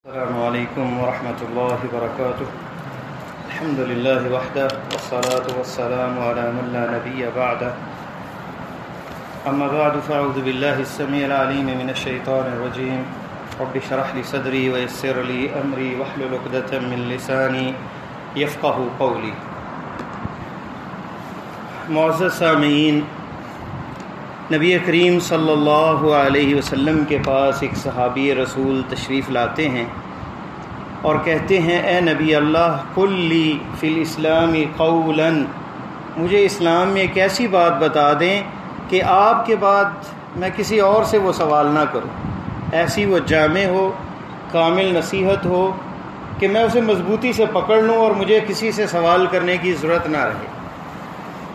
السلام علیکم ورحمۃ اللہ وبرکاتہ. الحمد للہ وحدہ والصلاة والسلام علی من لا نبی بعدہ. اما بعد فاعوذ باللہ السمیع العلیم من الشیطان الرجیم. رب اشرح لی صدری ویسر لی امری واحلل عقدۃ من لسانی یفقہوا قولی. معزز سامعین، نبی کریم صلی اللہ علیہ وسلم کے پاس ایک صحابی رسول تشریف لاتے ہیں اور کہتے ہیں، اے نبی اللہ، قل لی فی الاسلام قولا، مجھے اسلام میں ایک ایسی بات بتا دیں کہ آپ کے بعد میں کسی اور سے وہ سوال نہ کروں، ایسی وہ جامع ہو، کامل نصیحت ہو کہ میں اسے مضبوطی سے پکڑ لوں اور مجھے کسی سے سوال کرنے کی ضرورت نہ رہے.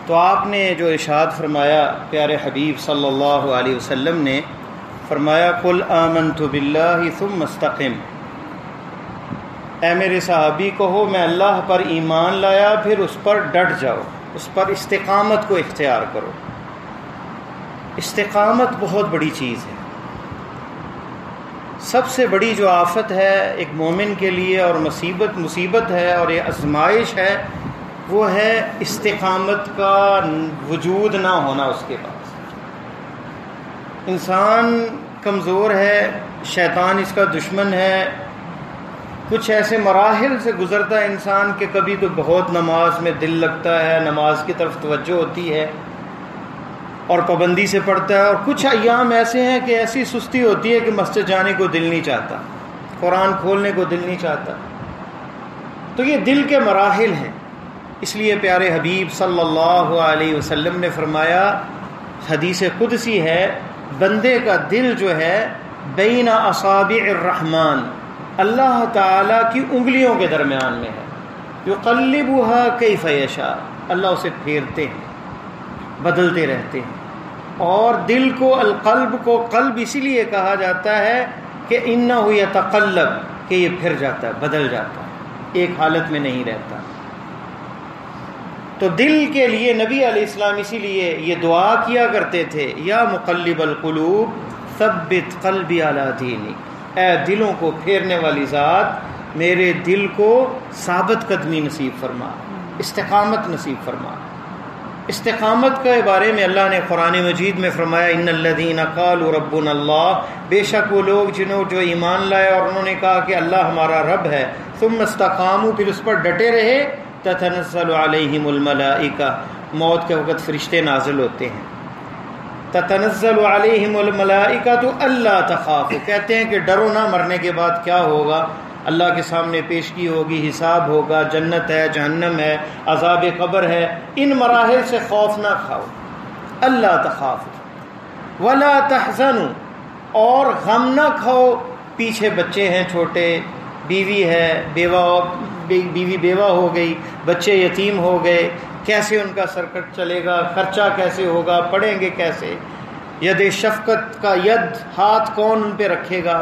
تو آپ نے جو ارشاد فرمایا پیارے حبیب صلی اللہ علیہ وسلم نے فرمایا، قل آمنت باللہ ثم استقم، اے میرے صحابی کہو میں اللہ پر ایمان لایا، پھر اس پر ڈٹ جاؤ، اس پر استقامت کو اختیار کرو. استقامت بہت بڑی چیز ہے. سب سے بڑی جو آفت ہے ایک مومن کے لیے اور مصیبت ہے اور یہ آزمائش ہے، وہ ہے استقامت کا وجود نہ ہونا. اس کے پاس انسان کمزور ہے، شیطان اس کا دشمن ہے. کچھ ایسے مراحل سے گزرتا ہے انسان کہ کبھی تو بہت نماز میں دل لگتا ہے، نماز کی طرف توجہ ہوتی ہے اور پابندی سے پڑھتا ہے، اور کچھ ایام ایسے ہیں کہ ایسی سستی ہوتی ہے کہ مسجد جانے کو دل نہیں چاہتا، قرآن کھولنے کو دل نہیں چاہتا. تو یہ دل کے مراحل ہیں. اس لیے پیارے حبیب صلی اللہ علیہ وسلم نے فرمایا، حدیث قدسی ہے، بندے کا دل جو ہے بین اصابع الرحمن، اللہ تعالیٰ کی انگلیوں کے درمیان میں ہے. یقلبها کیف یشاء، اللہ اسے پھیرتے ہیں، بدلتے رہتے ہیں. اور دل کو، القلب کو قلب اسی لیے کہا جاتا ہے کہ انہ یتقلب، کہ یہ پھر جاتا ہے، بدل جاتا ہے، ایک حالت میں نہیں رہتا. تو دل کے لیے نبی علیہ السلام اسی لیے یہ دعا کیا کرتے تھے، یا مقلب القلوب ثبت قلبی علی دینک، اے دلوں کو پھیرنے والی ذات، میرے دل کو ثابت قدمی نصیب فرما، استقامت نصیب فرما. استقامت کے بارے میں اللہ نے قرآن مجید میں فرمایا، ان الذین قالوا ربنا اللہ، بے شک وہ لوگ جنہوں جو ایمان لائے اور انہوں نے کہا کہ اللہ ہمارا رب ہے، ثم استقاموا، پھر اس پر ڈٹے رہے، تتنزل علیہم الملائکہ، موت کے وقت فرشتے نازل ہوتے ہیں. تتنزل علیہم الملائکہ تو اللہ تخافوا، کہتے ہیں کہ ڈرو نہ، مرنے کے بعد کیا ہوگا، اللہ کے سامنے پیشگی ہوگی، حساب ہوگا، جنت ہے، جہنم ہے، عذاب قبر ہے، ان مراحل سے خوف نہ کھاؤ. اللہ تخافوا ولا تحزنوا، اور غم نہ کھاؤ، پیچھے بچے ہیں چھوٹے، بیوی ہے، بیوی بیوہ ہو گئی، بچے یتیم ہو گئے، کیسے ان کا سرکٹ چلے گا، خرچہ کیسے ہوگا، پڑھیں گے کیسے، ید شفقت کا ید، ہاتھ کون ان پہ رکھے گا.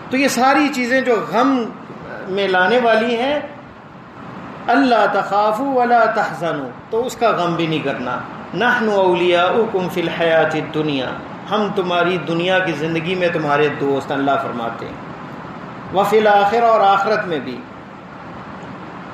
تو یہ ساری چیزیں جو غم میں لانے والی ہیں، اللہ تخافوا ولا تحزنوا، تو اس کا غم بھی نہیں کرنا. نحن اولیاؤکم فی الحیات الدنیا، ہم تمہاری دنیا کی زندگی میں تمہارے دوست، اللہ فرماتے ہیں. وفی الآخرہ، اور آخرت میں بھی.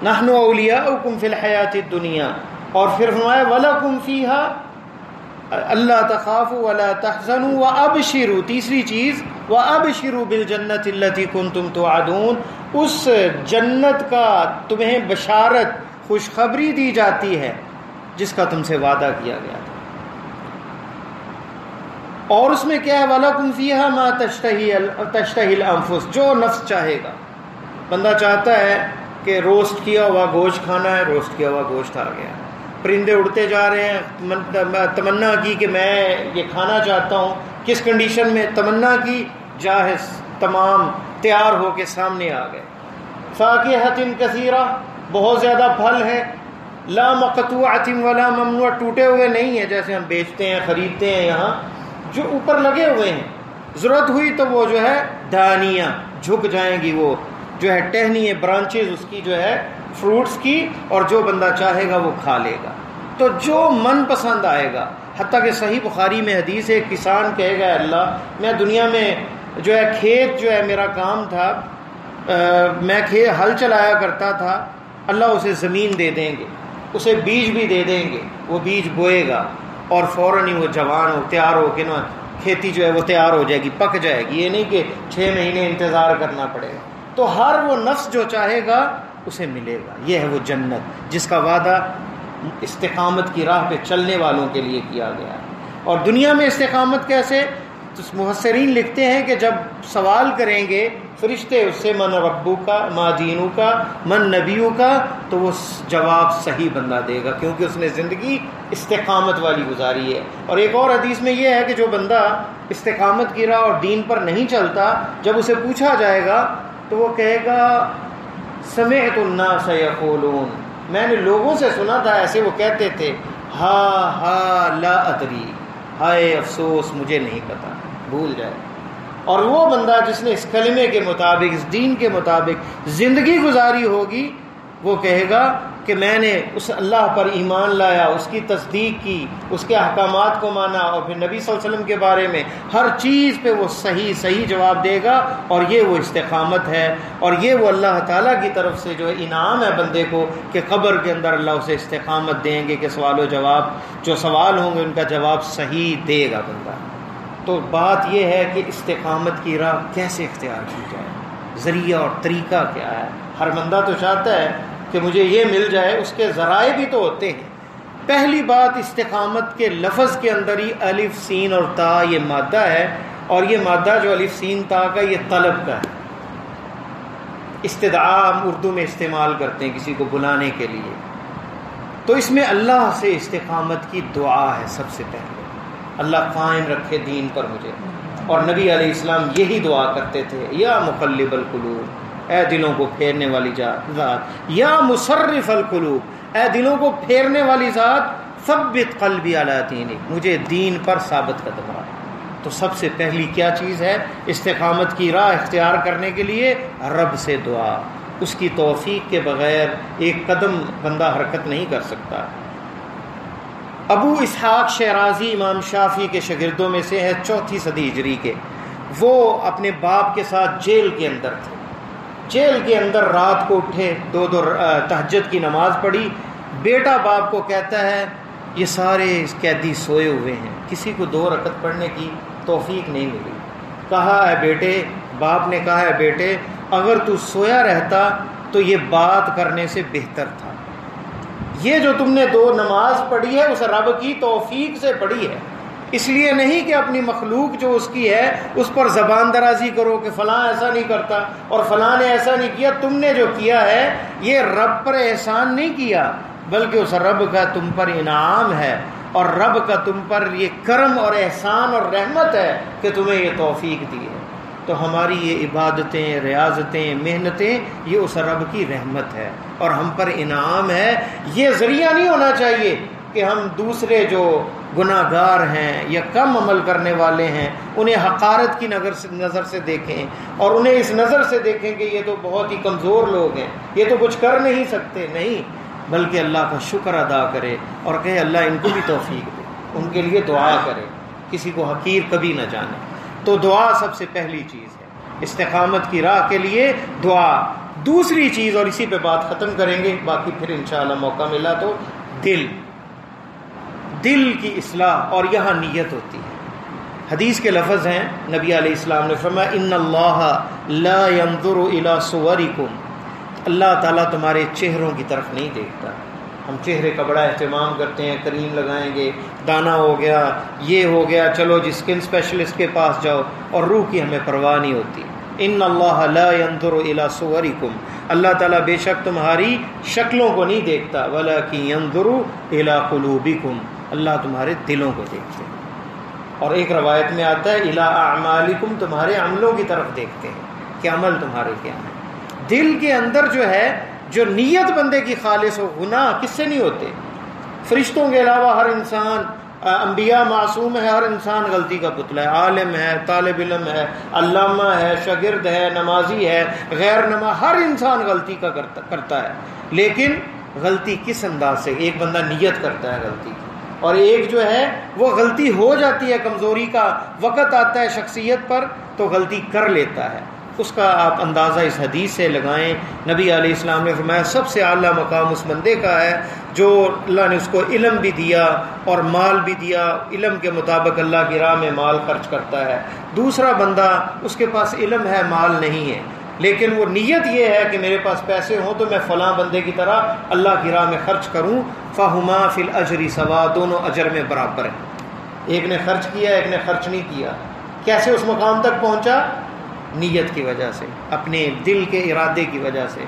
نحن اولیاؤکم فی الحیات الدنیا، اور پھر فرمایا وَلَكُمْ فِيهَا اللہ تخافوا ولا تحزنوا وَأَبْشِرُوا، تیسری چیز وَأَبْشِرُوا بِالْجَنَّةِ الَّتِي كُنْتُمْ تُوعَدُونَ، اس جنت کا تمہیں بشارت، خوشخبری دی جاتی ہے جس کا تم سے وعدہ کیا گیا تھا. اور اس میں کیا ہے، وَلَكُمْ فِيهَا مَا تَشْتَهِي الْأَنفُسُ، جو نفس چاہے گا. بندہ چاہتا ہے کہ روسٹ کیا ہوا گوشت کھانا ہے، روسٹ کیا ہوا گوشت آ گیا. پرندے اڑتے جا رہے ہیں، تمنا کی کہ میں یہ کھانا چاہتا ہوں، کس کنڈیشن میں تمنا کی، جاہز، تمام تیار ہو کے سامنے آ گئے. فاکہۃ کثیرہ، بہت زیادہ پھل ہے، لا مقطوعۃ ولا ممنوع، ٹوٹے ہوئے نہیں ہیں جیسے ہم بیچتے ہیں خریدتے ہیں، یہاں جو اوپر لگے ہوئے ہیں. ضرورت ہوئی تو وہ جو ہے دانیاں جھک جائیں گی، وہ جو ہے ٹہنی برانچز اس کی جو ہے فروٹس کی، اور جو بندہ چاہے گا وہ کھا لے گا. تو جو من پسند آئے گا، حتیٰ کہ صحیح بخاری میں حدیث ہے، کسان کہے گا اللہ میں دنیا میں جو ہے کھیت جو ہے میرا کام تھا، میں ہل چلایا کرتا تھا، اللہ اسے زمین دے دیں گے، اسے بیج بھی دے دیں گے، وہ بیج بوئے گا اور فوراً ہی وہ جوان ہو تیار ہو کہ نا کھیتی جو ہے وہ تیار ہو جائے گی، پک جائے گی، یہ نہیں کہ 6 مہینے انتظار کرنا پڑے گا۔ تو ہر وہ نفس جو چاہے گا اسے ملے گا۔ یہ ہے وہ جنت جس کا وعدہ استقامت کی راہ پہ چلنے والوں کے لیے کیا گیا ہے۔ اور دنیا میں استقامت کیسے؟ تو مفسرین لکھتے ہیں کہ جب سوال کریں گے فرشتے اس سے من ربو کا، ما دینو کا، من نبیو کا، تو وہ جواب صحیح بندہ دے گا، کیونکہ اس نے زندگی استقامت والی گزاری ہے۔ اور ایک اور حدیث میں یہ ہے کہ جو بندہ استقامت کی راہ اور دین پر نہیں چلتا، جب اسے پوچھا جائے گا تو وہ کہے گا سمعت الناس یقولون، میں نے لوگوں سے سنا تھا ایسے وہ کہتے تھے، ہا لا ادری، ہائے افسوس مجھے نہیں پتا، بھول جائے۔ اور وہ بندہ جس نے اس کلمے کے مطابق، اس دین کے مطابق زندگی گزاری ہوگی، وہ کہے گا کہ میں نے اس اللہ پر ایمان لایا، اس کی تصدیق کی، اس کے احکامات کو مانا، اور پھر نبی صلی اللہ علیہ وسلم کے بارے میں ہر چیز پہ وہ صحیح جواب دے گا۔ اور یہ وہ استقامت ہے، اور یہ وہ اللہ تعالیٰ کی طرف سے جو انعام ہے بندے کو کہ قبر کے اندر اللہ اسے استقامت دیں گے کہ سوال و جواب، جو سوال ہوں گے ان کا جواب صحیح دے گا بندہ۔ تو بات یہ ہے کہ استقامت کی راہ کیسے اختیار کی جائے، ذریعہ اور طریقہ کیا ہے۔ ہر بندہ تو چاہتا ہے کہ مجھے یہ مل جائے، اس کے ذرائع بھی تو ہوتے ہیں۔ پہلی بات، استقامت کے لفظ کے اندر ہی الف سین اور تا یہ مادہ ہے، اور یہ مادہ جو الف سین تا کا یہ طلب کا ہے۔ استدعاء ہم اردو میں استعمال کرتے ہیں کسی کو بلانے کے لیے، تو اس میں اللہ سے استقامت کی دعا ہے سب سے پہلے، اللہ قائم رکھے دین پر مجھے۔ اور نبی علیہ السلام یہی دعا کرتے تھے، یا مقلب القلوب، اے دلوں کو پھیرنے والی ذات، یا مصرف القلوب، اے دلوں کو پھیرنے والی ذات، ثبت قلبی علی دینک، مجھے دین پر ثابت قدم رکھ۔ تو سب سے پہلی کیا چیز ہے استقامت کی راہ اختیار کرنے کے لیے؟ رب سے دعا، اس کی توفیق کے بغیر ایک قدم بندہ حرکت نہیں کر سکتا۔ ابو اسحاق شیرازی امام شافعی کے شاگردوں میں سے ہے، 4 صدی ہجری کے۔ وہ اپنے باپ کے ساتھ جیل کے اندر تھے، جیل کے اندر رات کو اٹھے، 2 تہجد کی نماز پڑھی۔ بیٹا باپ کو کہتا ہے یہ سارے قیدی سوئے ہوئے ہیں، کسی کو 2 رکعت پڑھنے کی توفیق نہیں ملی۔ کہا ہے بیٹے، باپ نے کہا ہے بیٹے، اگر تو سویا رہتا تو یہ بات کرنے سے بہتر تھا۔ یہ جو تم نے 2 نماز پڑھی ہے اس رب کی توفیق سے پڑھی ہے، اس لیے نہیں کہ اپنی مخلوق جو اس کی ہے اس پر زبان درازی کرو کہ فلاں ایسا نہیں کرتا اور فلاں نے ایسا نہیں کیا۔ تم نے جو کیا ہے یہ رب پر احسان نہیں کیا، بلکہ اس رب کا تم پر انعام ہے، اور رب کا تم پر یہ کرم اور احسان اور رحمت ہے کہ تمہیں یہ توفیق دی ہے۔ تو ہماری یہ عبادتیں، ریاضتیں، محنتیں، یہ اس رب کی رحمت ہے اور ہم پر انعام ہے۔ یہ ذریعہ نہیں ہونا چاہیے کہ ہم دوسرے جو گناہ گار ہیں یا کم عمل کرنے والے ہیں انہیں حقارت کی نظر سے دیکھیں، اور انہیں اس نظر سے دیکھیں کہ یہ تو بہت ہی کمزور لوگ ہیں، یہ تو کچھ کر نہیں سکتے۔ نہیں، بلکہ اللہ کا شکر ادا کرے اور کہے اللہ ان کو بھی توفیق دے، ان کے لیے دعا کرے، کسی کو حقیر کبھی نہ جانے۔ تو دعا سب سے پہلی چیز ہے استقامت کی راہ کے لیے، دعا۔ دوسری چیز، اور اسی پہ بات ختم کریں گے، باقی پھر انشاءاللہ موقع ملا تو، دل کی اصلاح، اور یہاں نیت ہوتی ہے۔ حدیث کے لفظ ہیں، نبی علیہ السلام نے فرمایا ان اللہ لا ينظر الى صورکم، اللہ تعالیٰ تمہارے چہروں کی طرف نہیں دیکھتا۔ ہم چہرے کا بڑا اہتمام کرتے ہیں، کریم لگائیں گے، دانا ہو گیا، یہ ہو گیا، چلو جی اسکن اسپیشلسٹ کے پاس جاؤ، اور روح کی ہمیں پرواہ نہیں ہوتی۔ ان اللہ لا ينظر الى صورکم، اللہ تعالیٰ بے شک تمہاری شکلوں کو نہیں دیکھتا، ولکن ينظر الى قلوبکم، اللہ تمہارے دلوں کو دیکھتے ہیں۔ اور ایک روایت میں آتا ہے الى اعمالکم، تمہارے عملوں کی طرف دیکھتے ہیں کہ عمل تمہارے کیا ہیں۔ دل کے اندر جو ہے، جو نیت بندے کی خالص ہو، گناہ کس سے نہیں ہوتے؟ فرشتوں کے علاوہ ہر انسان، انبیاء معصوم ہے، ہر انسان غلطی کا پتلا ہے، عالم ہے، طالب علم ہے، علامہ ہے، شاگرد ہے، نمازی ہے، غیر نماز، ہر انسان غلطی کا کرتا ہے۔ لیکن غلطی کس انداز سے؟ ایک بندہ نیت کرتا ہے غلطی کی، اور ایک جو ہے وہ غلطی ہو جاتی ہے، کمزوری کا وقت آتا ہے شخصیت پر تو غلطی کر لیتا ہے۔ اس کا آپ اندازہ اس حدیث سے لگائیں۔ نبی علیہ السلام نے فرمایا سب سے اعلیٰ مقام اس بندے کا ہے جو اللہ نے اس کو علم بھی دیا اور مال بھی دیا، علم کے مطابق اللہ کی راہ میں مال خرچ کرتا ہے۔ دوسرا بندہ اس کے پاس علم ہے، مال نہیں ہے، لیکن وہ نیت یہ ہے کہ میرے پاس پیسے ہوں تو میں فلاں بندے کی طرح اللہ کی راہ میں خرچ کروں، فہما فی الاجر سوا، دونوں اجر میں برابر ہیں۔ ایک نے خرچ کیا، ایک نے خرچ نہیں کیا۔ کیسے اس مقام تک پہنچا؟ نیت کی وجہ سے، اپنے دل کے ارادے کی وجہ سے۔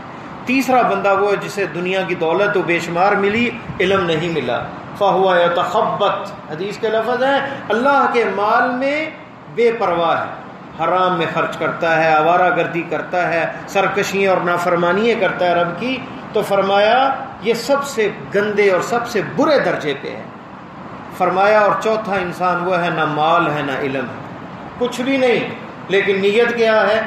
تیسرا بندہ وہ ہے جسے دنیا کی دولت و بے شمار ملی، علم نہیں ملا، فہو یتخبط، حدیث کے لفظ ہیں اللہ کے مال میں بے پرواہ ہے، حرام میں خرچ کرتا ہے، آوارہ گردی کرتا ہے، سرکشیاں اور نافرمانیاں کرتا ہے رب کی، تو فرمایا یہ سب سے گندے اور سب سے برے درجے پہ ہے۔ فرمایا اور چوتھا انسان وہ ہے نہ مال ہے نہ علم ہے، کچھ بھی نہیں، لیکن نیت کیا ہے؟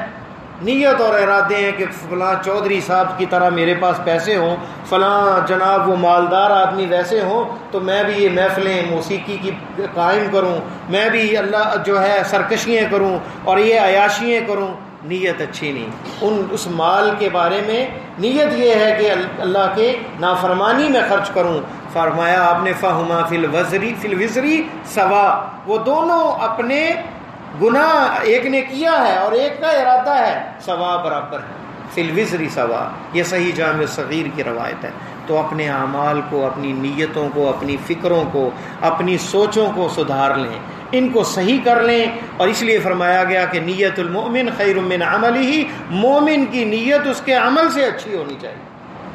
نیت اور ارادے ہیں کہ فلاں چودھری صاحب کی طرح میرے پاس پیسے ہوں، فلاں جناب وہ مالدار آدمی ویسے ہوں، تو میں بھی یہ محفلیں موسیقی کی قائم کروں، میں بھی اللہ جو ہے سرکشیاں کروں اور یہ عیاشیاں کروں۔ نیت اچھی نہیں، اس مال کے بارے میں نیت یہ ہے کہ اللہ کے نافرمانی میں خرچ کروں۔ فرمایا آپ نے فہما فی الوزری سوا، وہ دونوں اپنے گناہ ایک نے کیا ہے اور ایک کا ارادہ ہے، سوا برابر ہے، فی الوزری سوا۔ یہ صحیح جامع صغیر کی روایت ہے۔ تو اپنے اعمال کو، اپنی نیتوں کو، اپنی فکروں کو، اپنی سوچوں کو سدھار لیں، ان کو صحیح کر لیں۔ اور اس لیے فرمایا گیا کہ نیت المؤمن خیر من عملہ، مومن کی نیت اس کے عمل سے اچھی ہونی چاہیے۔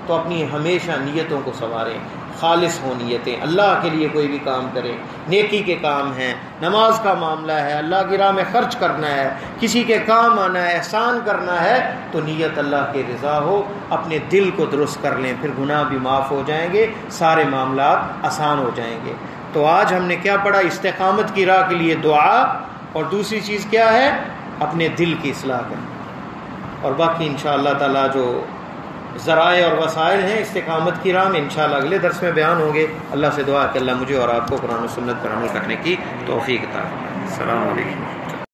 تو اپنی ہمیشہ نیتوں کو سنواریں، خالص ہوں نیتیں، اللہ کے لیے کوئی بھی کام کریں، نیکی کے کام ہیں، نماز کا معاملہ ہے، اللہ کی راہ میں خرچ کرنا ہے، کسی کے کام آنا ہے، احسان کرنا ہے، تو نیت اللہ کی رضا ہو، اپنے دل کو درست کر لیں، پھر گناہ بھی معاف ہو جائیں گے، سارے معاملات آسان ہو جائیں گے۔ تو آج ہم نے کیا پڑھا؟ استقامت کی راہ کے لیے دعا، اور دوسری چیز کیا ہے؟ اپنے دل کی اصلاح کرنا۔ اور باقی انشاءاللہ تعالی جو ذرائع اور وسائل ہیں استقامت کی راہ میں انشاءاللہ اگلے درس میں بیان ہوں گے۔ اللہ سے دعا کہ اللہ مجھے اور آپ کو قرآن و سنت پر عمل کرنے کی توفیق عطا فرمائے۔ السلام علیکم۔